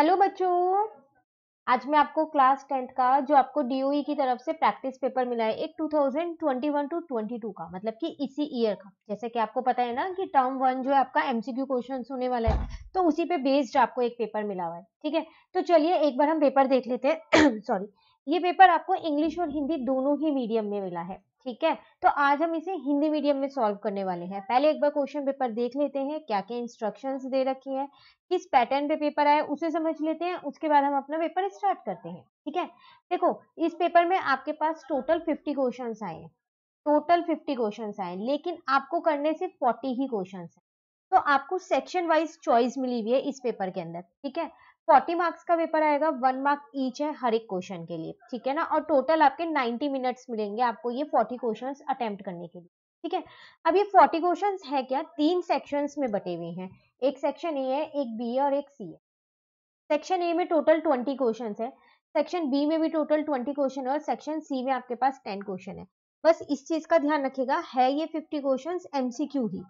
Hello बच्चों। आज मैं आपको क्लास 10th का जो आपको डीओई की तरफ से प्रैक्टिस पेपर मिला है एक 2021 टू 22 का मतलब कि इसी ईयर का। जैसे कि आपको पता है ना कि टर्म 1 जो है आपका एमसीक्यू क्वेश्चंस होने वाला है, तो उसी पे बेस्ड आपको एक पेपर मिला हुआ है। ठीक है, तो चलिए एक बार हम पेपर देख लेते हैं। सॉरी, ये पेपर आपको इंग्लिश और हिंदी दोनों ही मीडियम में मिला है। ठीक है, तो आज हम इसे हिंदी मीडियम में सॉल्व करने वाले हैं। पहले एक बार क्वेश्चन पेपर देख लेते हैं, क्या क्या इंस्ट्रक्शंस दे रखी है, किस पैटर्न पे पेपर आया उसे समझ लेते हैं, उसके बाद हम अपना पेपर स्टार्ट करते हैं। ठीक है, देखो इस पेपर में आपके पास टोटल 50 क्वेश्चंस आए हैं। टोटल 50 क्वेश्चंस आए, लेकिन आपको करने सिर्फ 40 ही क्वेश्चंस हैं। तो आपको सेक्शन वाइज चॉइस मिली हुई है इस पेपर के अंदर। ठीक है, 40 मार्क्स का पेपर आएगा, 1 मार्क ईच है हर एक क्वेश्चन के लिए। ठीक है ना, और टोटल आपके 90 मिनट्स मिलेंगे आपको ये 40 क्वेश्चंस अटेम्प्ट करने के लिए। ठीक है, अब ये 40 क्वेश्चंस है क्या, 3 सेक्शंस में बटे हुए हैं। एक सेक्शन ए है, एक बी है और एक सी है। सेक्शन ए में टोटल 20 क्वेश्चन है, सेक्शन बी में भी टोटल 20 क्वेश्चन है और सेक्शन सी में आपके पास 10 क्वेश्चन है। बस इस चीज का ध्यान रखिएगा, है ये 50 क्वेश्चन एमसीक्यू ही,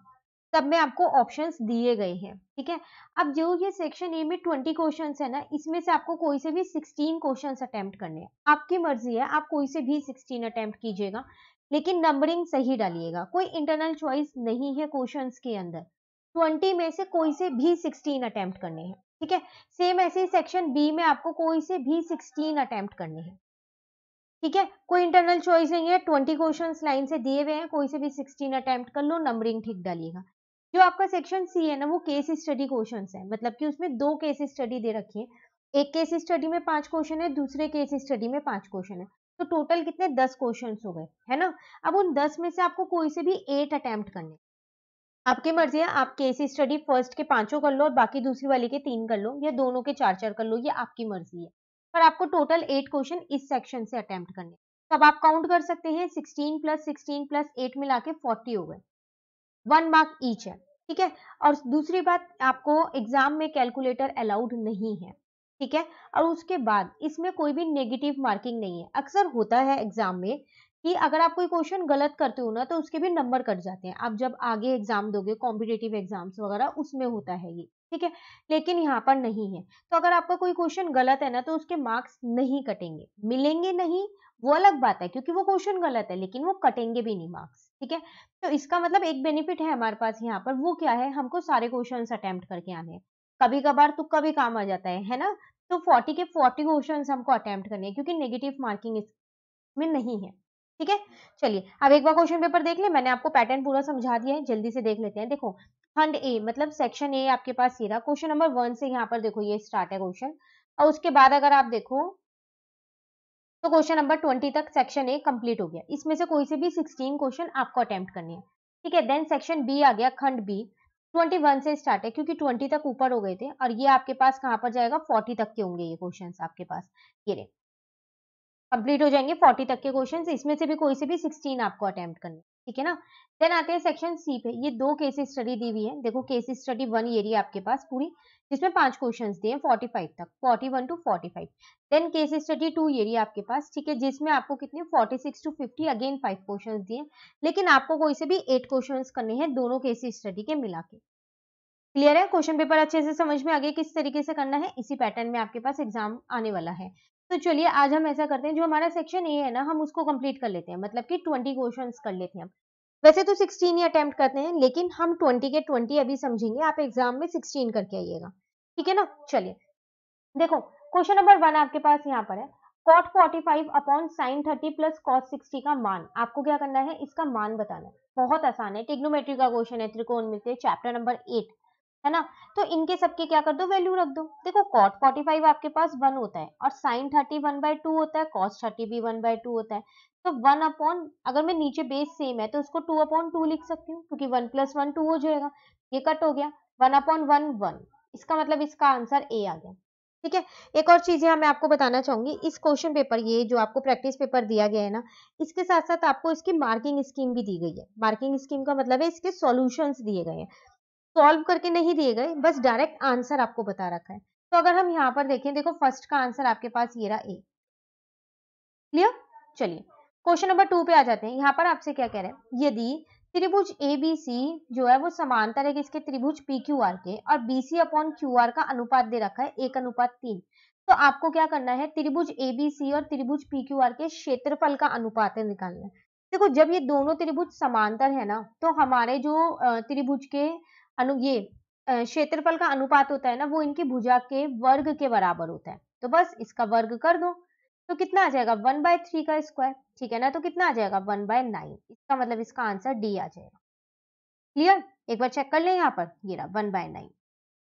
सब में आपको ऑप्शंस दिए गए हैं। ठीक है, अब जो ये सेक्शन ए में 20 क्वेश्चंस है ना, इसमें से आपको कोई से भी 16 क्वेश्चंस अटेम्प्ट करने हैं। आपकी मर्जी है, आप कोई से भी 16 अटेम्प्ट कीजिएगा, लेकिन नंबरिंग सही डालिएगा। कोई इंटरनल चॉइस नहीं है क्वेश्चंस के अंदर, 20 में से कोई से भी 16 अटेम्प्ट करने हैं। ठीक है, सेम ऐसे ही सेक्शन बी में आपको कोई से भी 16 अटेम्प्ट करने हैं। ठीक है, कोई इंटरनल चॉइस नहीं है, 20 क्वेश्चंस लाइन से दिए हुए हैं, कोई से भी 16 अटेम्प्ट कर लो, नंबरिंग ठीक डालिएगा। जो आपका सेक्शन सी है ना, वो केस स्टडी क्वेश्चंस है, मतलब कि उसमें 2 केस स्टडी दे रखी है। एक केस स्टडी में 5 क्वेश्चन है, दूसरे केस स्टडी में 5 क्वेश्चन है। तो टोटल कितने 10 क्वेश्चन हो गए, है ना। अब उन 10 में से आपको कोई से भी 8 अटेम्प्ट करने। आपकी मर्जी है, आप केस स्टडी फर्स्ट के 5 कर लो और बाकी दूसरी वाली के 3 कर लो, या दोनों के 4 कर लो, ये आपकी मर्जी है। पर आपको टोटल 8 क्वेश्चन इस सेक्शन से अटेम्प्ट करने। तो अब आप काउंट कर सकते हैं, 16 प्लस 8 मिला के 40 हो गए, 1 मार्क ईच है। ठीक है, और दूसरी बात, आपको एग्जाम में कैलकुलेटर अलाउड नहीं है। ठीक है, और उसके बाद इसमें कोई भी नेगेटिव मार्किंग नहीं है। अक्सर होता है एग्जाम में कि अगर आप कोई क्वेश्चन गलत करते हो ना, तो उसके भी नंबर कट जाते हैं। आप जब आगे एग्जाम दोगे, कॉम्पिटेटिव एग्जाम्स वगैरह, उसमें होता है ये। ठीक है, लेकिन यहाँ पर नहीं है। तो अगर आपका कोई क्वेश्चन गलत है ना, तो उसके मार्क्स नहीं कटेंगे, मिलेंगे नहीं, वो अलग बात है, क्योंकि वो क्वेश्चन गलत है, लेकिन वो कटेंगे भी नहीं मार्क्स। ठीक है, तो इसका मतलब एक बेनिफिट है हमारे पास यहाँ पर, वो क्या है, हमको सारे क्वेश्चंस अटेम्प्ट करके आने हैं। कभी कभार तुक्का भी काम आ जाता है ना। तो 40 के 40 क्वेश्चंस हमको अटेम्प्ट करने हैं, क्योंकि नेगेटिव मार्किंग इसमें नहीं है। ठीक है, चलिए अब एक बार क्वेश्चन पेपर देख ले, मैंने आपको पैटर्न पूरा समझा दिया है, जल्दी से देख लेते हैं। देखो, खंड ए मतलब सेक्शन ए आपके पास ये रहा, क्वेश्चन नंबर 1 से यहाँ पर देखो ये स्टार्ट है क्वेश्चन, और उसके बाद अगर आप देखो तो क्वेश्चन नंबर 20 तक सेक्शन ए कंप्लीट हो गया। इसमें से कोई से भी 16 क्वेश्चन आपको अटेम्प्ट करने हैं। ठीक है, देन सेक्शन बी आ गया, खंड बी 21 से स्टार्ट है, क्योंकि 20 तक ऊपर हो गए थे, और ये आपके पास कहां पर जाएगा, 40 तक के होंगे ये क्वेश्चंस आपके पास। ये रहे, कंप्लीट हो जाएंगे 40 तक के क्वेश्चंस, इसमें से भी कोई से भी 16 आपको अटेम्प्ट करने। ठीक है ना, देन आते हैं सेक्शन सी पे। ये 2 केस स्टडी दी हुई है, देखो केस स्टडी 1 ये रही आपके पास पूरी, जिसमें 5 क्वेश्चंस दिए 45 तक, 41 टू 45। देन केस स्टडी 2 ये रही आपके पास, ठीक है, जिसमें आपको कितने 46 टू 50 अगेन 5 क्वेश्चंस दिए, लेकिन आपको कोई से भी 8 क्वेश्चंस करने हैं दोनों केस स्टडी के मिला के। क्लियर है, क्वेश्चन पेपर अच्छे से समझ में आ गया किस तरीके से करना है। इसी पैटर्न में आपके पास एग्जाम आने वाला है। तो चलिए आज हम ऐसा करते हैं, जो हमारा सेक्शन ए है ना, हम उसको कंप्लीट कर लेते हैं, मतलब कि 20 क्वेश्चंस कर लेते हैं हम। वैसे तो 16 ही अटेम्प्ट करते हैं, लेकिन हम 20 के 20 अभी समझेंगे, आप एग्जाम में 16 करके आइएगा। ठीक है ना, चलिए देखो क्वेश्चन नंबर 1 आपके पास यहाँ पर है, cot 45 upon sin 30 plus cos 60 का मान। आपको क्या करना है, इसका मान बताना है। बहुत आसान है, ट्रिग्नोमेट्री का क्वेश्चन है, त्रिकोणमिति चैप्टर नंबर 8, है ना। तो इनके सबके क्या कर दो, वैल्यू रख दो। देखो cot 45 आपके पास 1 होता है, और sin 30 1/2 होता है, cos 30 भी 1/2 होता है। तो 1 अपॉन, अगर मैं नीचे बेस सेम है तो उसको 2/2 लिख सकती हूँ, क्योंकि 1 + 1 2 हो जाएगा, ये कट हो गया, 1/1 1। इसका मतलब इसका आंसर ए आ गया। ठीक है, एक और चीज यहाँ मैं आपको बताना चाहूंगी, इस क्वेश्चन पेपर, ये जो आपको प्रैक्टिस पेपर दिया गया है ना, इसके साथ साथ आपको इसकी मार्किंग स्कीम भी दी गई है। मार्किंग स्कीम का मतलब है इसके सॉल्यूशंस दिए गए हैं, सॉल्व करके नहीं दिए गए, बस डायरेक्ट आंसर आपको बता रखा है। तो अगर हम यहाँ पर देखें, देखो फर्स्ट का आंसर आपके पास ये रहा ए। क्लियर, चलिए क्वेश्चन नंबर 2 पे आ जाते हैं। यहाँ पर आपसे क्या कह रहे हैं, यदि त्रिभुज एबीसी जो है वो समांतर है किसके, त्रिभुज पीक्यूआर के, और बीसी अपॉन क्यूआर का अनुपात दे रखा है 1:3। तो आपको क्या करना है, त्रिभुज एबीसी और त्रिभुज पीक्यूआर के क्षेत्रफल का अनुपात निकालना है। देखो जब ये दोनों त्रिभुज समांतर है ना, तो हमारे जो त्रिभुज के ये क्षेत्रफल का अनुपात होता है ना, वो इनकी भुजा के वर्ग के बराबर होता है। तो बस इसका वर्ग कर दो, तो कितना आ जाएगा 1/3 का स्क्वायर, ठीक है ना। तो कितना आ जाएगा 1/9। इसका मतलब इसका आंसर डी आ जाएगा। क्लियर, एक बार चेक कर लें यहाँ पर, ये रहा 1/9।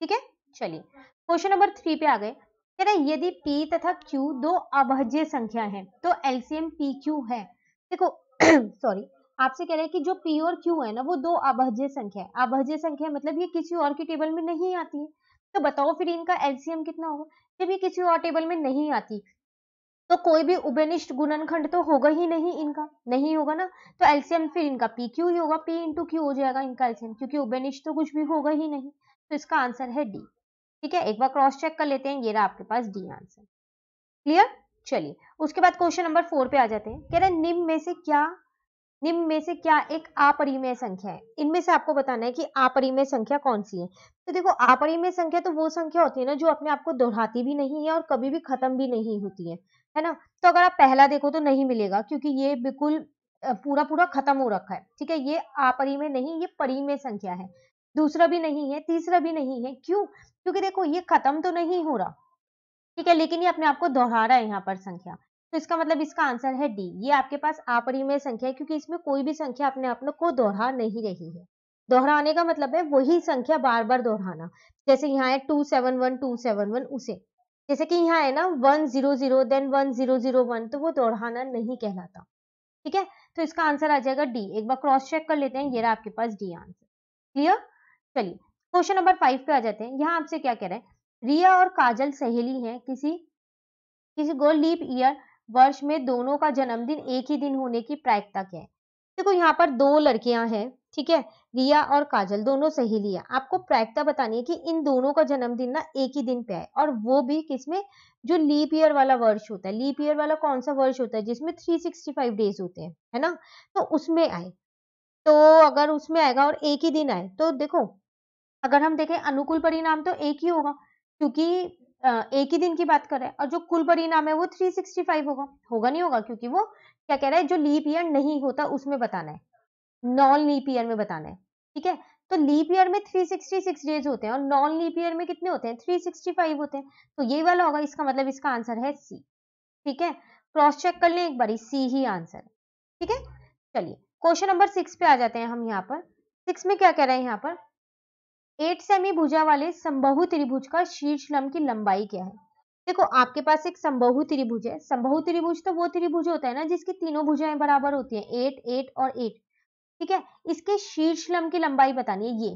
ठीक है, चलिए क्वेश्चन नंबर 3 पे आ गए। कह रहे हैं यदि p तथा q दो अभाज्य संख्या है तो एलसीएम pq है। देखो सॉरी, आपसे कह रहे हैं कि जो p और q है ना, वो दो अभाज्य संख्या है। अभाज्य संख्या मतलब ये किसी और की टेबल में नहीं आती है। तो बताओ फिर इनका एलसीएम कितना होगा। जब ये किसी और टेबल में नहीं आती तो कोई भी उभयनिष्ठ गुणनखंड तो होगा ही नहीं, इनका नहीं होगा ना। तो एलसीएम फिर इनका पी क्यू ही होगा, पी इंटू क्यू हो जाएगा इनका एलसीएम, क्योंकि उभयनिष्ठ तो कुछ भी होगा ही नहीं। तो इसका आंसर है डी। ठीक है, एक बार क्रॉस चेक कर लेते हैं, ये रहा आपके पास डी आंसर। क्लियर, चलिए उसके बाद क्वेश्चन नंबर 4 पे आ जाते हैं। कह रहे हैं निम्न में से क्या एक अपरिमेय संख्या है। इनमें से आपको बताना है कि अपरिमेय संख्या कौन सी है। तो देखो अपरिमेय संख्या तो वो संख्या होती है ना जो अपने आप को दोहराती भी नहीं है और कभी भी खत्म भी नहीं होती है ना। तो अगर आप पहला देखो तो नहीं मिलेगा, क्योंकि ये बिल्कुल पूरा पूरा खत्म हो रखा है। ठीक है, ये अपरिमेय नहीं, ये परिमेय संख्या है। दूसरा भी नहीं है, तीसरा भी नहीं है। क्यों, क्योंकि देखो ये खत्म तो नहीं हो रहा, ठीक है, लेकिन ये अपने आप को दोहरा रहा है यहाँ पर संख्या। तो इसका मतलब इसका आंसर है डी। ये आपके पास अपरिमेय संख्या है, क्योंकि इसमें कोई भी संख्या अपने आप को दोहरा नहीं रही है। दोहराने का मतलब है वही संख्या बार बार दोहराना। जैसे यहाँ है 271 उसे, जैसे कि यहाँ है ना 100 देन 1001, तो वो दोहराना नहीं कहलाता। ठीक है, तो इसका आंसर आ जाएगा डी। एक बार क्रॉस चेक कर लेते हैं, ये रहा आपके पास डी आंसर। क्लियर, चलिए क्वेश्चन नंबर 5 पे आ जाते हैं। यहाँ आपसे क्या कह रहे हैं, रिया और काजल सहेली हैं, किसी किसी को लीप ईयर वर्ष में दोनों का जन्मदिन एक ही दिन होने की प्रायिकता क्या है। देखो यहाँ पर दो लड़कियां हैं, ठीक है, रिया और काजल दोनों सहेलियां। आपको प्रायिकता बतानी है कि इन दोनों का जन्मदिन ना एक ही दिन पे है, और वो भी किसमें, जो लीप ईयर वाला वर्ष होता है। लीप ईयर वाला कौन सा वर्ष होता है जिसमें 365 डेज होते हैं, है ना। तो उसमें आए, तो अगर उसमें आएगा और एक ही दिन आए, तो देखो अगर हम देखें अनुकूल परिणाम तो एक ही होगा, क्योंकि एक ही दिन की बात कर रहे हैं, और जो कुल परिणाम है वो 365 होगा। होगा नहीं होगा, क्योंकि वो क्या कह रहा है, जो लीप ईयर नहीं होता उसमें बताना है, नॉन लीप ईयर में बताना है। ठीक है, तो लीप ईयर में 366 डेज होते हैं और नॉन लीप ईयर में कितने होते हैं, 365 होते हैं। तो ये वाला होगा, इसका मतलब इसका आंसर है सी। ठीक है, क्रॉस चेक कर लें एक बारी, सी ही आंसर है। ठीक है, चलिए क्वेश्चन नंबर 6 पे आ जाते हैं हम। यहाँ पर 6 में क्या कह रहे हैं, यहाँ पर 8 सेमी भुजा वाले समबाहु त्रिभुज का शीर्ष लंब की लंबाई क्या है। देखो आपके पास एक समबाहु त्रिभुज है। समबाहु त्रिभुज तो वो त्रिभुज होता है ना जिसकी तीनों भुजाएं बराबर होती हैं, 8 8 और 8। ठीक है, इसके शीर्ष लंब की लंबाई बतानी है। ये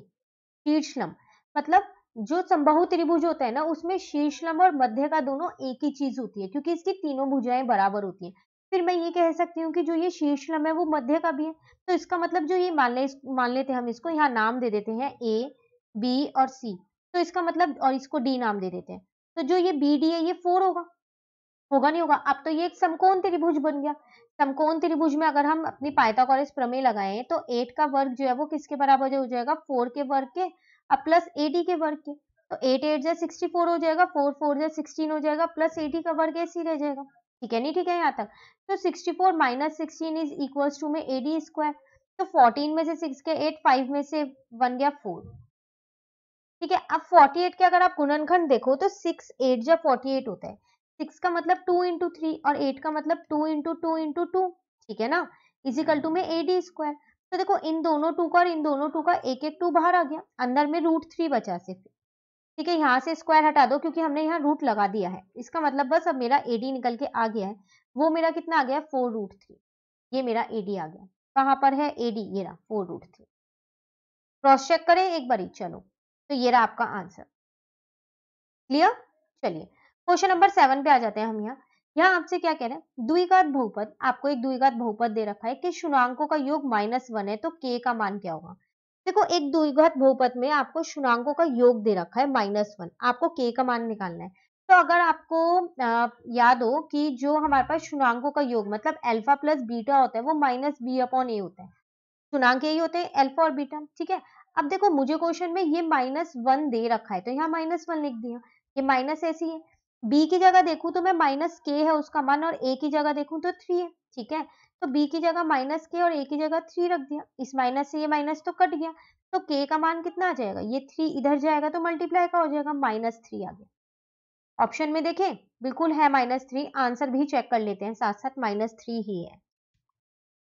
शीर्ष लंब मतलब जो समबाहु त्रिभुज होता है ना, उसमें शीर्ष लंब और मध्य का दोनों एक ही चीज होती है, क्योंकि इसकी तीनों भुजाएं बराबर होती हैं। फिर मैं ये कह सकती हूँ कि जो ये शीर्ष लंब है वो मध्य का भी है। तो इसका मतलब जो ये मान लेते हैं हम, इसको यहाँ नाम दे देते हैं ए बी और सी। तो इसका मतलब, और इसको डी नाम दे देते हैं। तो जो ये बी डी है ये 4 होगा। होगा नहीं होगा। अब तो ये एक समकोण त्रिभुज बन गया। समकोण त्रिभुज में अगर हम अपनी पाइथागोरस प्रमेय लगाएं तो 8 का वर्ग जो है वो किसके बराबर हो जाएगा, 4 के वर्ग के, अब प्लस 80 के वर्ग के। तो 8 8 जा 64 हो जाएगा, 4 4 जा 16 हो जाएगा, प्लस 80 का वर्ग ऐसे ही रह जाएगा। ठीक है, नहीं ठीक है यहाँ तक। तो 64 माइनस 16 इज इक्वल्स टू में 80 स्क्वायर। तो 14 में से 6 के 8, 5 में से 1 गया 4। ठीक है, अब 48 के अगर आप गुणनखंड देखो तो 6 8 जा 48 होता है। 6 का मतलब 2 इंटू 3 और 8 का मतलब 2 इंटू 2 इंटू 2। ठीक है ना, इजिकल टू में 80 स्क्वायर। तो देखो इन दोनों 2 का और इन दोनों 2 का एक एक 2 बाहर आ गया, अंदर में √3 बचा सिर्फ। ठीक है, यहाँ से स्क्वायर हटा दो क्योंकि हमने यहाँ रूट लगा दिया है। इसका मतलब बस अब मेरा एडी निकल के आ गया है। वो मेरा कितना आ गया, 4√3। ये मेरा एडी आ गया। कहाँ पर है एडी, ये रहा 4√3। क्रॉस चेक करें एक बारी, चलो तो ये रहा आपका आंसर। क्लियर, चलिए क्वेश्चन नंबर 7 पे आ जाते हैं हम। यहाँ आपसे क्या कह रहे हैं, द्विघात बहुपद, आपको एक द्विघात बहुपद दे रखा है कि शुणांकों का योग -1 है, तो के का मान क्या होगा। देखो एक द्विघात बहुपद में आपको शुणांकों का योग दे रखा है -1, आपको के का मान निकालना है। तो अगर आपको याद हो कि जो हमारे पास शुणांकों का योग मतलब अल्फा प्लस बीटा होता है वो -b/a होता है। पूर्णांक यही होते हैं अल्फा और बीटा, ठीक है। अब देखो मुझे क्वेश्चन में ये -1 दे रखा है तो यहाँ -1 लिख दिया, ये माइनस ऐसी है। बी की जगह देखूं तो मैं -k है उसका मान और a की जगह देखूं तो 3 है, ठीक है। तो b की जगह -k और a की जगह 3 रख दिया, इस माइनस से ये माइनस तो कट गया, तो k का मान कितना आ जाएगा, ये 3 इधर जाएगा तो मल्टीप्लाई का हो जाएगा, -3 आ गया। ऑप्शन में देखें बिल्कुल है -3, आंसर भी चेक कर लेते हैं साथ साथ, -3 ही है।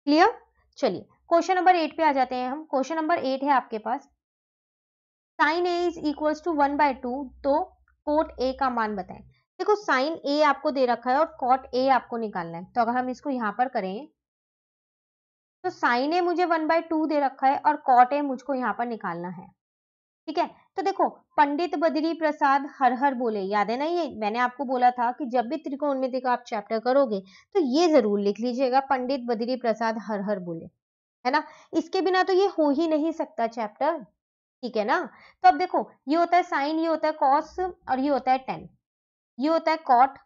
क्लियर? चलिए क्वेश्चन नंबर 8 पे आ जाते हैं हम। क्वेश्चन नंबर 8 है आपके पास, sine A is equal to 1/2 तो कोट ए का मान बताएं। देखो साइन ए आपको दे रखा है और कॉट ए आपको निकालना है, तो अगर हम इसको यहां पर करें तो साइन ए मुझे 1/2 दे रखा है और कॉट ए मुझको यहां पर निकालना है, ठीक है। तो देखो पंडित बद्री प्रसाद हर हर बोले, याद है ना, ये मैंने आपको बोला था कि जब भी त्रिकोणमिति का आप चैप्टर करोगे तो ये जरूर लिख लीजिएगा, पंडित बद्री प्रसाद हर हर बोले, है ना। इसके बिना तो ये हो ही नहीं सकता चैप्टर, ठीक है ना। तो अब देखो ये होता है साइन, ये होता है कॉस और ये होता है टेन, ये होता है कॉट,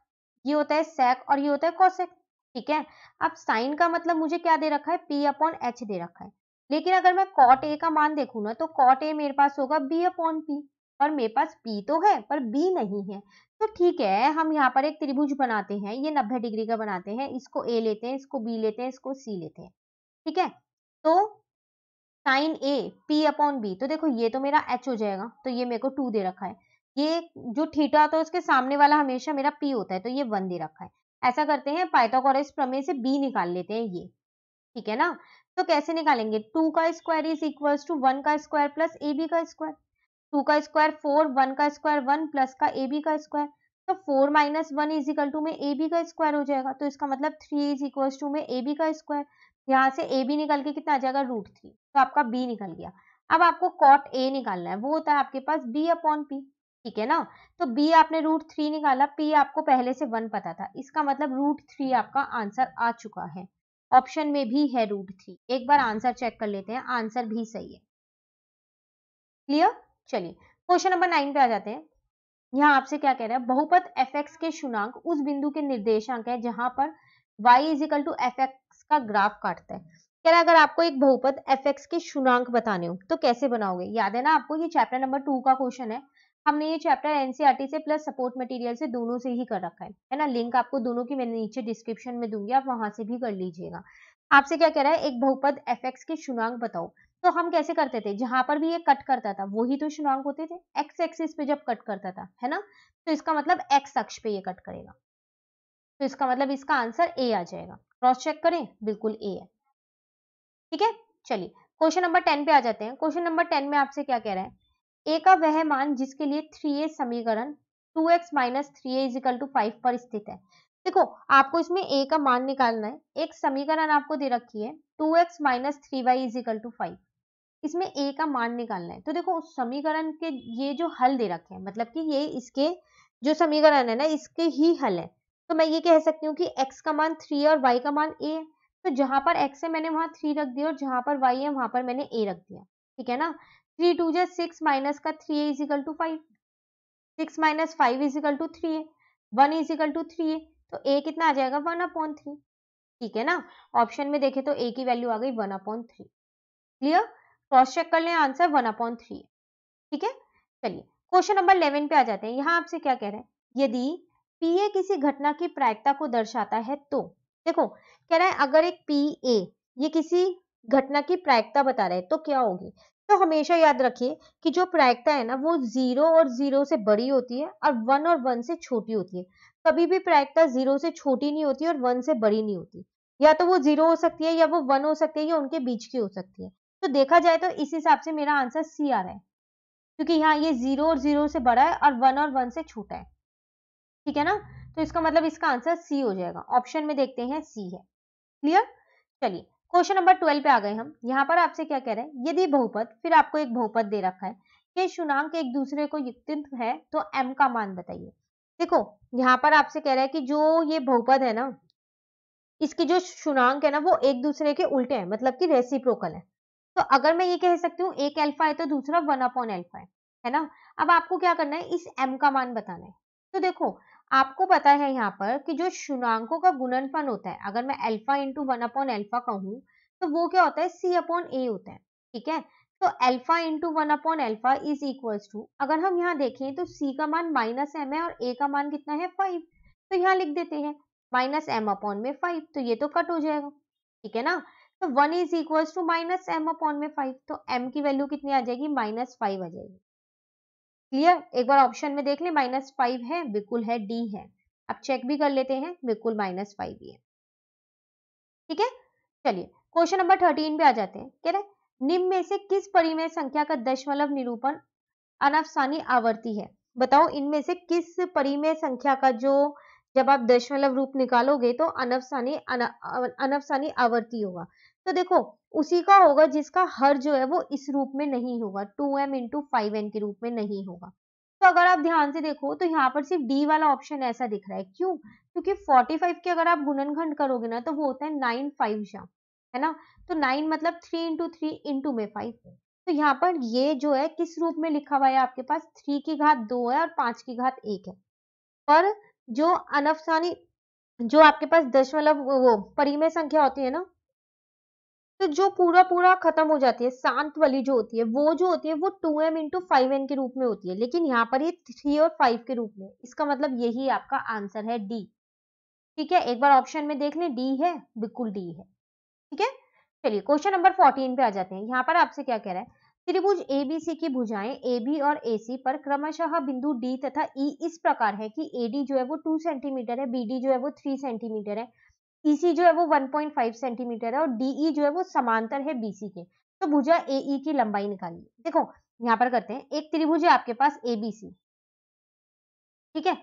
ये होता है सेक और ये होता है कोसेक, ठीक है। अब साइन का मतलब मुझे क्या दे रखा है, p/h दे रखा है, लेकिन अगर मैं कॉट ए का मान देखूं ना तो कॉट ए मेरे पास होगा b/p, और मेरे पास p तो है पर b नहीं है। तो ठीक है, हम यहाँ पर एक त्रिभुज बनाते हैं, ये 90 डिग्री का बनाते हैं, इसको a लेते हैं, इसको b लेते हैं, इसको c लेते हैं, ठीक है। तो साइन ए p/b, तो देखो ये तो मेरा h हो जाएगा, तो ये मेरे को 2 दे रखा है, ये जो थीटा होता है उसके सामने वाला हमेशा मेरा p होता है, तो ये 1 दे रखा है। ऐसा करते हैं पाइथागोरस प्रमेय से b निकाल लेते हैं ये, ठीक है ना। तो कैसे निकालेंगे, 2 का स्क्वायर इज इक्वल टू 1 का स्क्वायर प्लस ab का स्क्वायर, 2 का स्क्वायर 4, 1 का स्क्वायर 1 प्लस का ab का स्क्वायर, तो 4 - 1 इज इक्वल टू में ab का स्क्वायर हो जाएगा, तो इसका मतलब 3 इज इक्वल टू में ab का स्क्वायर, यहाँ से ab निकल के कितना आ जाएगा, √3, तो आपका b निकल गया। अब आपको कॉट a निकालना है, वो होता है आपके पास b/p, ठीक है ना। तो b आपने √3 निकाला, p आपको पहले से 1 पता था, इसका मतलब √3 आपका आंसर आ चुका है। ऑप्शन में भी है √3, एक बार आंसर चेक कर लेते हैं, आंसर भी सही है। क्लियर? चलिए क्वेश्चन नंबर 9 पे आ जाते हैं। यहाँ आपसे क्या कह रहा है, बहुपद fx के शुनांक उस बिंदु के निर्देशांक है जहां पर y = fx का ग्राफ काटता है। कह रहा है अगर आपको एक बहुपद fx के शुनांक बताने हो तो कैसे बनाओगे। याद है ना आपको, ये चैप्टर नंबर 2 का क्वेश्चन है, हमने ये चैप्टर एनसीईआरटी से प्लस सपोर्ट मटेरियल से दोनों से ही कर रखा है ना। लिंक आपको दोनों की मैं नीचे डिस्क्रिप्शन में दूंगी, आप वहां से भी कर लीजिएगा। आपसे क्या कह रहा है, एक बहुपद fx के शुनांक बताओ। तो हम कैसे करते थे, जहां पर भी ये कट करता था वही तो शुनांक होते थे, एक्स एक्सिस पे जब कट करता था, है ना, तो इसका मतलब एक्स अक्ष पे ये कट करेगा, तो इसका मतलब इसका आंसर ए आ जाएगा। क्रॉस चेक करें, बिल्कुल ए है, ठीक है। चलिए क्वेश्चन नंबर 10 पे आ जाते हैं। क्वेश्चन नंबर 10 में आपसे क्या कह रहा है, ए का वह मान जिसके लिए 3a समीकरण 2x - 3a = 5 पर स्थित है। देखो आपको इसमें a का मान निकालना है, एक समीकरण आपको दे रखी है 2x - 3y = 5, इसमें a का मान निकालना है। तो देखो उस समीकरण के ये जो हल दे रखे हैं, मतलब कि ये इसके जो समीकरण है ना इसके ही हल है, तो मैं ये कह सकती हूँ कि x का मान 3 और y का मान a है, तो जहां पर x है मैंने वहां 3 रख दिया और जहां पर y है वहां पर मैंने a रख दिया, ठीक है ना। 3 2 जा 6 माइनस का 3a = 5, 6 - 5 = 3a, 1 = 3a, तो a कितना आ जाएगा 1/3, ठीक है ना। ऑप्शन में देखें तो a की वैल्यू आ गई 1/3। क्लियर? क्रॉस चेक कर लें, आंसर 1/3, ठीक है। चलिए क्वेश्चन नंबर 11 पे आ जाते हैं। यहाँ आपसे क्या कह रहे हैं, यदि PA किसी घटना की प्रायिकता को दर्शाता है तो, देखो कह रहा है अगर एक PA ये किसी घटना की प्रायिकता बता रहे हैं तो क्या होगी। तो हमेशा याद रखिए कि जो प्रायिकता है ना वो 0 और 0 से बड़ी होती है और 1 और 1 से छोटी होती है। कभी भी प्रायिकता 0 से छोटी नहीं होती और 1 से बड़ी नहीं होती, या तो वो 0 हो सकती है या वो 1 हो सकती है या उनके बीच की हो सकती है। तो देखा जाए तो इस हिसाब से मेरा आंसर सी आ रहा है, क्योंकि यहाँ ये 0 और 0 से बड़ा है और 1 से छोटा है, ठीक है ना। तो इसका मतलब इसका आंसर सी हो जाएगा। ऑप्शन में देखते हैं सी है। क्लियर? चलिए क्वेश्चन नंबर 12 पे आ गए हम। यहाँ पर आपसे क्या कह रहे हैं, यदि बहुपद, फिर आपको एक बहुपद दे रखा है कि शुनांक एक दूसरे को युक्त है तो m का मान बताइए। देखो यहाँ पर आपसे कह रहा है कि जो ये बहुपद है ना इसकी जो शुनांक है ना वो एक दूसरे के उल्टे हैं, मतलब कि रेसिप्रोकल है। तो अगर मैं ये कह सकती हूँ एक अल्फा है तो दूसरा 1/अल्फा है ना। अब आपको क्या करना है, इस m का मान बताना है। तो देखो आपको पता है यहाँ पर कि जो शुनांकों का गुणनफल होता है, अगर मैं अल्फा इंटू 1/अल्फा कहूँ तो वो क्या होता है, C अपॉन A होता है, ठीक है। तो alpha into 1 upon alpha is equals to, अगर हम यहाँ देखें तो C का मान -m है और A का मान कितना है 5, तो यहाँ लिख देते हैं -m अपॉन में 5, तो ये तो कट हो जाएगा, ठीक है ना। तो 1 is equals to -m upon में 5, तो m की वैल्यू कितनी आ जाएगी, -5 आ जाएगी। क्लियर, एक बार ऑप्शन में देख ले, -5 है, बिल्कुल है, डी है। अब चेक भी कर लेते हैं, बिल्कुल -5 ही है, ठीक है। चलिए क्वेश्चन नंबर 13 पे आ जाते हैं। कह रहे निम्न में से किस परिमेय संख्या का दशमलव निरूपण अनफसानी आवर्ती है। बताओ इनमें से किस परिमेय संख्या का जो जब आप दशमलव रूप निकालोगे तो अनफसानी आवर्ती होगा। तो देखो उसी का होगा जिसका हर जो है वो इस रूप में नहीं होगा, 2m इंटू 5n के रूप में नहीं होगा। तो अगर आप ध्यान से देखो तो यहाँ पर सिर्फ डी वाला ऑप्शन ऐसा दिख रहा है, क्यों? क्योंकि 45 के अगर आप गुणनखंड करोगे ना तो वो होता है 9 5 जा, है ना। तो 9 मतलब 3 इंटू 3 इंटू में 5, तो यहाँ पर ये जो है किस रूप में लिखा हुआ है, आपके पास 3 की घात 2 है और 5 की घात 1 है। पर जो अनफसानी जो आपके पास दशमलव वो परिमेय संख्या होती है ना, तो जो पूरा पूरा खत्म हो जाती है, शांत वाली जो होती है वो जो होती है वो 2m इंटू 5n के रूप में होती है, लेकिन यहाँ पर ये 3 और 5 के रूप में। इसका मतलब यही आपका आंसर है डी, ठीक है। एक बार ऑप्शन में देख लें, डी है, बिल्कुल डी है, ठीक है। चलिए क्वेश्चन नंबर 14 पे आ जाते हैं। यहाँ पर आपसे क्या कह रहा है, त्रिभुज एबीसी की भुजाएं AB और AC पर क्रमशः बिंदु D तथा E इस प्रकार है कि AD जो है वो 2 सेंटीमीटर है, BD जो है वो 3 सेंटीमीटर है, EC जो है वो 1.5 सेंटीमीटर है और DE जो है वो समांतर है BC के। तो भुजा AE की लंबाई निकालिए। देखो यहाँ पर करते हैं, एक त्रिभुज है आपके पास ABC, ठीक है।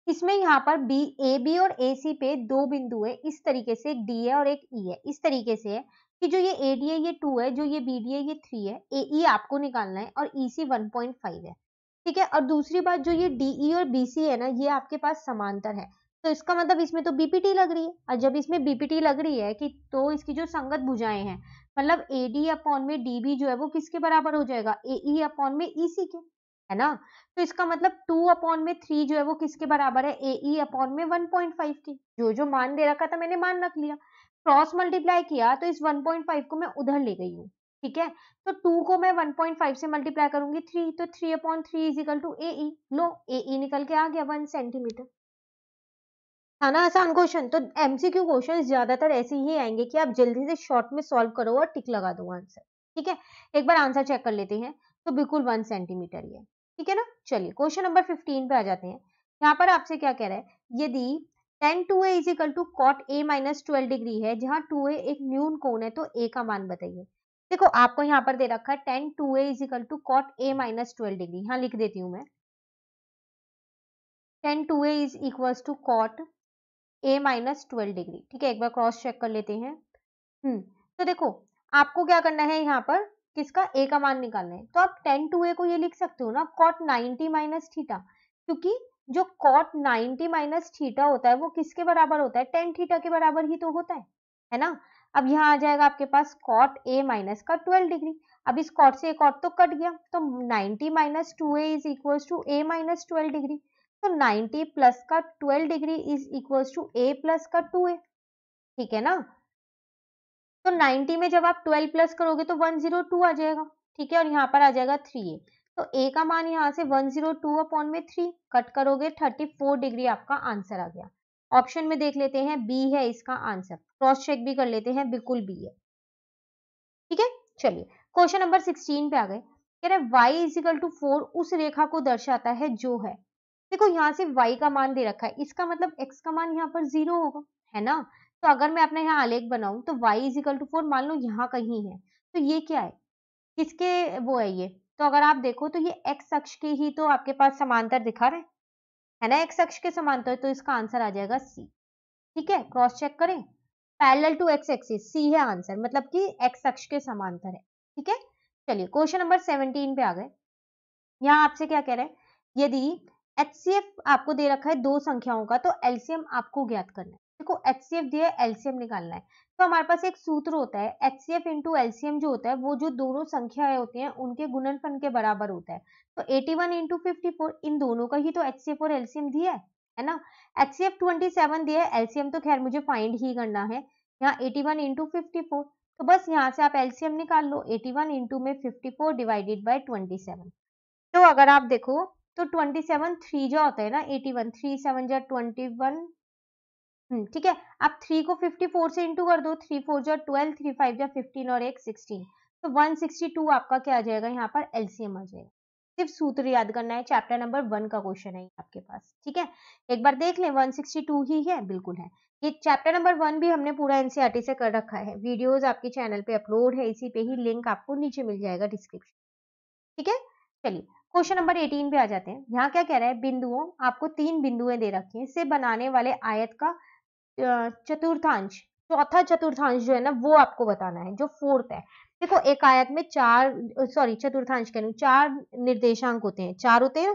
इसमें यहाँ पर ए बी और ए सी पे दो बिंदु है, इस तरीके से एक डी है और एक ई है, इस तरीके से है कि जो ये ए डी है ये 2 है, जो ये बी डी है ये 3 है, ए ई आपको निकालना है और ई सी 1.5 है, ठीक है। और दूसरी बात जो ये डी ई और बी सी है ना, ये आपके पास समांतर है, तो इसका मतलब इसमें तो बीपीटी लग रही है, और जब इसमें बीपीटी लग रही है कि तो इसकी जो संगत भुजाएं हैं, मतलब ए डी अपॉन में डी बी जो है वो किसके बराबर हो जाएगा, ए ई अपॉन में ई सी के, है ना। तो इसका मतलब 2 अपॉन में 3 जो है वो किसके बराबर है, ए ई अपॉन में 1.5 की। जो जो मान दे रखा था मैंने मान रख लिया, क्रॉस मल्टीप्लाई किया तो इस 1.5 को मैं उधर ले गई हूँ, ठीक है। तो 2 को मैं 1.5 से मल्टीप्लाई करूंगी 3, तो 3 अपॉन 3 इज इक्वल टू ए ई। लो ए ई निकल के आ गया 1 सेंटीमीटर। था ना आसान क्वेश्चन। तो एमसीक्यू क्वेश्चन ज्यादातर ऐसे ही आएंगे कि आप जल्दी से शॉर्ट में सॉल्व करो और टिक लगा दो आंसर, ठीक है। एक बार आंसर चेक कर लेते हैं, तो बिल्कुल 1 सेंटीमीटर ही है, ठीक है ना। चलिए क्वेश्चन नंबर 15 पे आ जाते हैं। यहाँ पर आपसे क्या कह रहा है, यदि tan 2a is equal to cot a minus 12 degree है, जहां 2a एक न्यून कोण है, तो a का मान बताइए। देखो आपको यहाँ पर दे रखा है tan 2a is equal to cot a minus 12 degree, यहाँ लिख देती हूँ मैं, tan 2a is equal to cot a minus 12 degree, ठीक है। एक बार क्रॉस चेक कर लेते हैं। तो देखो आपको क्या करना है, यहाँ पर किसका a का मान निकालना है, तो आप tan 2a को ये लिख सकते हो ना cot 90 माइनस थीटा, क्योंकि जो cot 90 माइनस थीटा होता है वो किसके बराबर होता है, tan थीटा के बराबर ही तो होता है ना। अब यहाँ आ जाएगा आपके पास cot a माइनस का 12 डिग्री। अब इस cot से एक cot तो कट गया, तो 90 minus 2a is equal to a minus 12 degree, तो 90 प्लस का 12 degree is equal to a plus का 2a, ठीक है ना। तो 90 में जब आप 12 प्लस करोगे तो 102 आ जाएगा, ठीक है। और यहाँ पर आ जाएगा 3a, तो a का मान यहाँ से 102 अपॉन में 3 कट करोगे 34 डिग्री आपका आंसर आ गया। ऑप्शन में देख लेते हैं, बी है इसका आंसर, क्रॉस चेक भी कर लेते हैं, बिल्कुल बी है, ठीक है। चलिए क्वेश्चन नंबर 16 पे आ गए। कह रहे y इज इक्वल टू 4 उस रेखा को दर्शाता है जो है। देखो यहाँ से y का मान दे रखा है, इसका मतलब x का मान यहाँ पर 0 होगा, है ना। तो अगर मैं अपने यहाँ आलेख बनाऊं तो y इज इक्वल टू 4 मान लो यहाँ कहीं है, तो ये क्या है, किसके वो है ये, तो अगर आप देखो तो ये x अक्ष के ही तो आपके पास समांतर दिखा रहे है ना, x अक्ष के समांतर, तो इसका आंसर आ जाएगा c, ठीक है। क्रॉस चेक करें, पैरेलल टू x एक्सिस, सी है आंसर, मतलब कि x अक्ष के समांतर है, ठीक है। चलिए क्वेश्चन नंबर 17 पे आ गए। यहाँ आपसे क्या कह रहे हैं, यदि HCF आपको दे रखा है दो संख्याओं का, तो एलसीएम आपको ज्ञात करना है। देखो HCF दिया है, एलसीएम निकालना है, तो हमारे पास एक सूत्र होता है HCF इंटू एलसीएम, जो होता है वो जो दोनों संख्याएं होती हैं उनके गुणनफल के बराबर होता है। तो 81 इंटू 54, इन दोनों का ही तो HCF और एलसीएम दिया है ना। HCF 27 दिया है, एलसीएम तो खैर मुझे फाइंड ही करना है। यहाँ 81 इंटू 54, तो बस यहाँ से आप एलसीएम निकाल लो, 81 इंटू में 54 डिवाइडेड बाय 27। तो अगर आप देखो तो 27 3 जो होता है ना 81, 3 7 जा 21, ठीक है। आप 3 को 54 से इंटू कर दो, 3 4 जा 12, 3 5 जा 15 और 1 16, तो 162 आपका क्या आ जाएगा, यहाँ पर एलसीएम आ जाएगा। सिर्फ सूत्र याद करना है, चैप्टर नंबर 1 का क्वेश्चन है आपके पास, ठीक है। एक बार देख लें, 162 ही है, बिल्कुल है। ये चैप्टर नंबर 1 भी हमने पूरा एनसीईआरटी से कर रखा है, वीडियोस आपके चैनल पे अपलोड है, इसी पे ही लिंक आपको नीचे मिल जाएगा डिस्क्रिप्शन, ठीक है। चलिए क्वेश्चन नंबर 18 पे आ जाते हैं। यहाँ क्या कह रहा है, बिंदुओं, आपको 3 बिंदुएं दे रखी हैं, से बनाने वाले आयत का चतुर्थांश, चौथा चतुर्थांश जो है ना वो आपको बताना है, जो फोर्थ है। देखो एक आयत में चतुर्थांश कह रही हूँ, 4 निर्देशांक होते हैं, 4 होते हैं,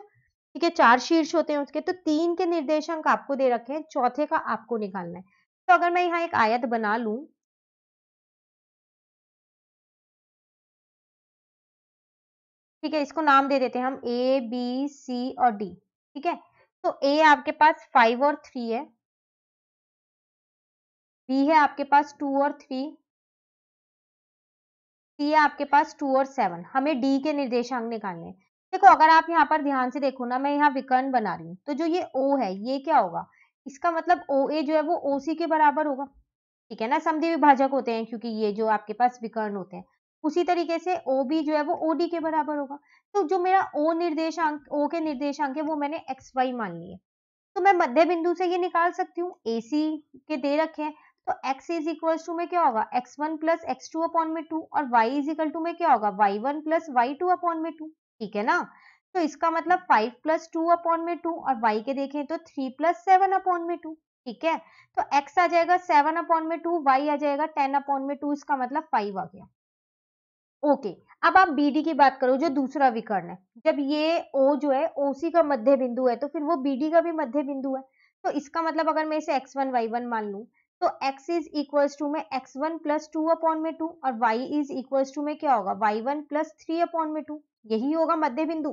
ठीक है, 4 शीर्ष होते हैं उसके, तो 3 के निर्देशांक आपको दे रखे हैं, चौथे का आपको निकालना है। तो अगर मैं यहाँ एक आयत बना लूं, ठीक है, इसको नाम दे देते हैं हम ए बी सी और डी, ठीक है। तो ए आपके पास 5 और 3 है, बी है आपके पास 2 और 3, सी है आपके पास 2 और 7। हमें डी के निर्देशांक निकालने हैं। देखो अगर आप यहाँ पर ध्यान से देखो ना, मैं यहाँ विकर्ण बना रही हूँ, तो जो ये ओ है ये क्या होगा, इसका मतलब ओ ए जो है वो ओ सी के बराबर होगा, ठीक है ना, समद्वि विभाजक होते हैं क्योंकि ये जो आपके पास विकर्ण होते हैं। उसी तरीके से ओ बी जो है वो ओ डी के बराबर होगा। तो जो मेरा ओ के निर्देशांक है वो मैंने एक्स वाई मान लिए, तो मैं मध्य बिंदु से ये निकाल सकती हूँ, ए सी के दे रखे हैं, तो x इज इक्वल टू में क्या होगा, x1 plus x two upon में 2, और y इज इक्वल टू में क्या होगा, y1 plus Y two upon में 2, ठीक है ना। तो इसका मतलब 5 प्लस 2 अपॉन में 2, और y के देखें तो 3 प्लस 7 अपॉन में 2, ठीक है। तो x आ जाएगा 7 अपॉन में 2, y आ जाएगा 10 अपॉन में 2, इसका मतलब 5 आ गया। ओके, अब आप बीडी की बात करो जो दूसरा विकर्ण है, जब ये ओ जो है ओसी का मध्य बिंदु है, तो फिर वो बीडी का भी मध्य बिंदु है। तो इसका मतलब अगर मैं इसे x1 y1 मान लूं, तो x इज इक्वल्स टू में x1 प्लस 2 अपॉन में 2, और y इज इक्वल्स टू में क्या होगा, y1 प्लस 3 अपॉन में 2, यही होगा मध्य बिंदु।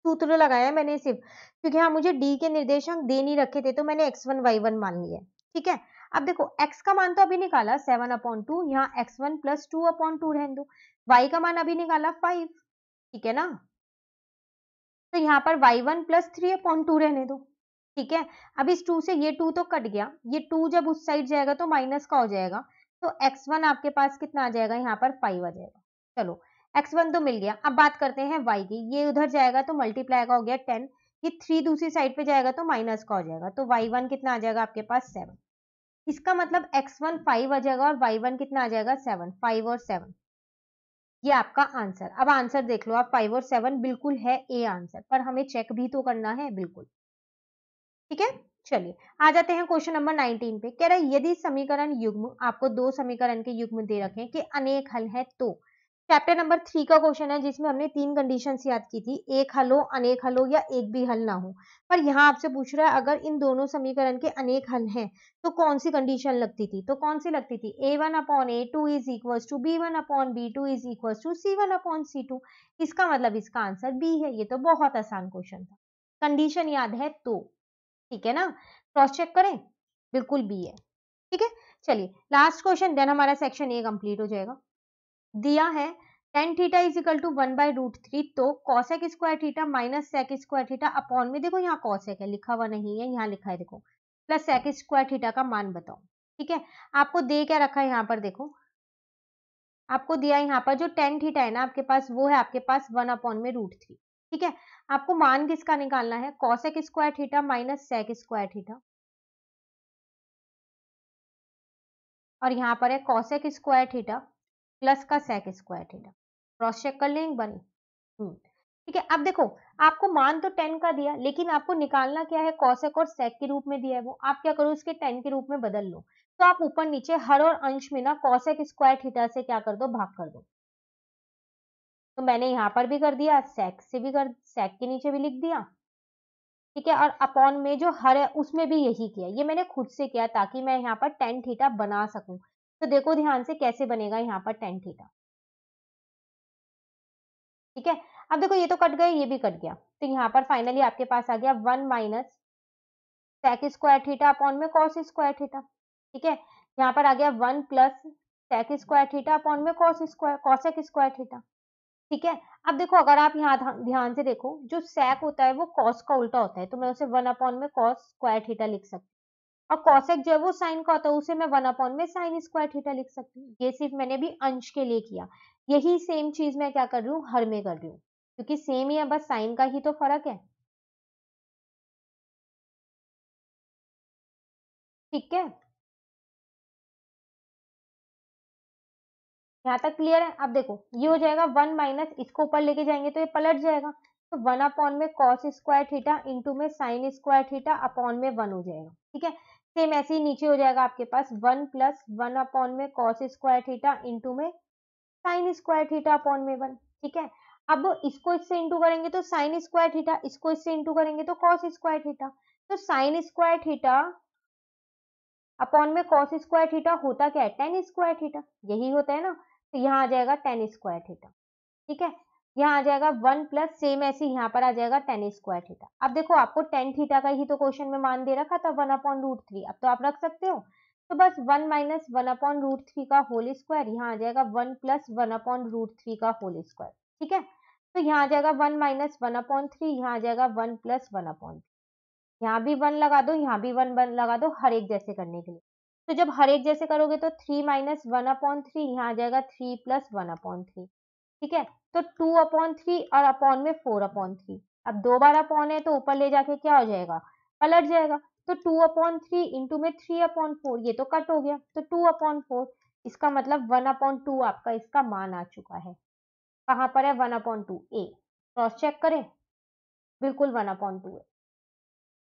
सूत्र लगाया मैंने सिर्फ, क्योंकि हाँ मुझे डी के निर्देशांक दे नहीं रखे थे, तो मैंने x1 y1 मान लिया, ठीक है। अब देखो x का मान तो अभी निकाला 7 अपॉन 2, यहाँ x1 प्लस 2 अपॉन 2 रहने दो, y का मान अभी निकाला 5, ठीक है ना। तो यहाँ पर y1 प्लस 3 अपॉन 2 रहने दो, ठीक है। अब इस 2 से ये 2 तो कट गया, ये 2 जब उस साइड जाएगा तो माइनस का हो जाएगा, तो x1 आपके पास कितना आ जाएगा, यहाँ पर 5 आ जाएगा। चलो x1 तो मिल गया, अब बात करते हैं y की, ये उधर जाएगा तो मल्टीप्लाई का हो गया 10, ये 3 दूसरी साइड पे जाएगा तो माइनस का हो जाएगा, तो y1 कितना आ जाएगा आपके पास 7। इसका मतलब x1 5 आ जाएगा और y1 कितना आ जाएगा 7, 5 और 7, ये आपका आंसर। अब आंसर देख लो आप, 5 और 7 बिल्कुल है ए आंसर, पर हमें चेक भी तो करना है, बिल्कुल, ठीक है। चलिए आ जाते हैं क्वेश्चन नंबर 19 पे। कह रहा है यदि समीकरण युग्म, आपको दो समीकरण के युग्म दे रखे हैं कि अनेक हल है, तो चैप्टर नंबर 3 का क्वेश्चन है जिसमें हमने 3 कंडीशंस याद की थी, एक हल हो, अनेक हल हो, या एक भी हल ना हो। पर यहाँ आपसे पूछ रहा है अगर इन दोनों समीकरण के अनेक हल हैं तो कौन सी कंडीशन लगती थी, तो कौन सी लगती थी, a1 upon a2 is equal to b1 upon b2 is equal to c1 upon c2। इसका मतलब इसका आंसर बी है, ये तो बहुत आसान क्वेश्चन था, कंडीशन याद है तो, ठीक है ना। क्रॉस चेक करें, बिल्कुल बी है, ठीक है। चलिए लास्ट क्वेश्चन, देन हमारा सेक्शन ए कंप्लीट हो जाएगा। दिया है tan theta is equal to 1/√3, तो cosec square theta minus sec square theta upon में, देखो यहाँ कॉसेक है लिखा हुआ नहीं है, यहाँ लिखा है देखो, प्लस सेक स्क्वायर थीटा का मान बताओ, ठीक है। आपको दे क्या रखा है यहाँ पर, देखो आपको दिया यहाँ पर जो tan थीटा है ना आपके पास, वो है आपके पास 1/√3, ठीक है। आपको मान किसका निकालना है, cosec square theta minus sec square theta, और यहाँ पर है कॉसेक स्क्वायर थीटा प्लस का sec square theta. Cross check कर लें एक बार, ठीक है। अब देखो आपको मान तो 10 का दिया, लेकिन आपको निकालना क्या है, कॉसेक और सेक के रूप में दिया है, वो आप क्या करो उसके 10 के रूप में बदल लो, तो आप ऊपर नीचे हर और अंश में ना कॉसेक स्क्वायर थीटा से क्या कर दो, भाग कर दो। तो मैंने यहाँ पर भी कर दिया, सेक से भी कर, सेक के नीचे भी लिख दिया, ठीक है। और अपॉन में जो हर है उसमें भी यही किया, ये मैंने खुद से किया ताकि मैं यहाँ पर tan थीटा बना सकूं। तो देखो ध्यान से कैसे बनेगा यहाँ पर tan थीटा, ठीक है। अब देखो ये तो कट गए, ये भी कट गया, तो यहाँ पर फाइनली आपके पास आ गया 1 minus sec square theta upon में कॉस स्क्वायर थीटा, ठीक है। यहाँ पर आ गया 1 plus sec square theta upon में cos square cosec square theta. ठीक है, अब देखो अगर आप यहाँ ध्यान से देखो, जो सेक होता है वो कॉस का उल्टा होता है, तो मैं उसे 1 अपॉन में कॉस स्क्वायर थीटा लिख सकती हूँ। और कॉसेक जो है वो साइन का होता है, उसे मैं 1 अपॉन में साइन स्क्वायर थीटा लिख सकती हूँ। ये सिर्फ मैंने भी अंश के लिए किया, यही सेम चीज मैं क्या कर रही हूँ, हर में कर रही हूँ, क्योंकि सेम ही है, बस साइन का ही तो फर्क है। ठीक है, यहाँ तक क्लियर है। अब देखो ये हो जाएगा 1 माइनस, इसको ऊपर लेके जाएंगे तो ये पलट जाएगा, तो 1 अपॉन में कॉस स्क्वायर थीटा इंटू में साइन स्क्वायर थीटा अपॉन में 1 हो जाएगा। ठीक है, सेम ऐसे ही नीचे हो जाएगा आपके पास 1 प्लस 1 अपॉन में कॉस स्क्वायर थीटा इंटू में साइन स्क्वायर थीटा अपॉन में 1। ठीक है, अब इसको इससे इंटू करेंगे तो साइन स्क्वायर थीटा, इसको इससे इंटू करेंगे तो कॉस स्क्वायर थीटा। तो साइन स्क्वायर थीटा अपॉन में कॉस स्क्वायर थीटा होता क्या है, टेन स्क्वायर थीटा, यही होता है ना। तो यहाँ आ जाएगा टेन स्क्वायर थीटा। ठीक है, यहाँ आ जाएगा 1 प्लस सेम ऐसे यहाँ पर आ जाएगा टेन स्क्वायर थीटा। अब देखो आपको टेन थीटा का ही तो क्वेश्चन में मान दे रखा था 1 अपॉन रूट थ्री, अब तो आप रख सकते हो। तो बस 1 माइनस 1 अपॉन रूट थ्री का होल स्क्वायर, यहाँ आ जाएगा 1 प्लस 1 अपॉन रूट थ्री का होल स्क्वायर। ठीक है, तो यहाँ आ जाएगा 1 माइनस 1 अपॉन थ्री, यहाँ आ जाएगा 1 प्लस 1 अपॉन, यहाँ भी 1 लगा दो, यहाँ भी 1 लगा दो, हर एक जैसे करने के लिए। तो जब हर एक जैसे करोगे तो 3 माइनस 1 अपॉन थ्री, यहाँ आ जाएगा 3 प्लस 1 अपॉन थ्री। ठीक है, तो 2 अपॉन थ्री और अपॉन में 4 अपॉन थ्री। अब दो बार अपॉन है तो ऊपर ले जाके क्या हो जाएगा, पलट जाएगा। तो 2 अपॉन थ्री इंटू में 3 अपॉन फोर, ये तो कट हो गया, तो 2 अपॉन फोर, इसका मतलब 1 अपॉन टू आपका इसका मान आ चुका है। कहाँ पर है 1 अपॉन टू, ए, क्रॉस चेक करें, बिल्कुल 1 अपॉन टू है।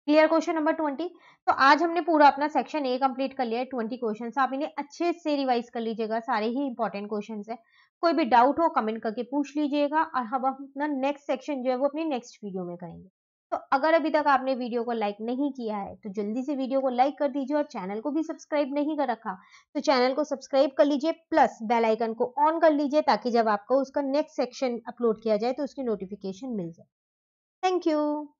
Clear question number 20। तो आज हमने पूरा अपना सेक्शन ए कंप्लीट कर लिया है, 20 क्वेश्चन। आप इन्हें अच्छे से रिवाइज कर लीजिएगा, सारे ही इंपॉर्टेंट क्वेश्चन है। कोई भी डाउट हो कमेंट करके पूछ लीजिएगा, और हम अपना नेक्स्ट सेक्शन जो है वो अपनी नेक्स्ट वीडियो में करेंगे। तो अगर अभी तक आपने वीडियो को लाइक नहीं किया है तो जल्दी से वीडियो को लाइक कर दीजिए, और चैनल को भी सब्सक्राइब नहीं कर रखा तो चैनल को सब्सक्राइब कर लीजिए, प्लस बेल आइकन को ऑन कर लीजिए, ताकि जब आपको उसका नेक्स्ट सेक्शन अपलोड किया जाए तो उसकी नोटिफिकेशन मिल जाए। Thank you.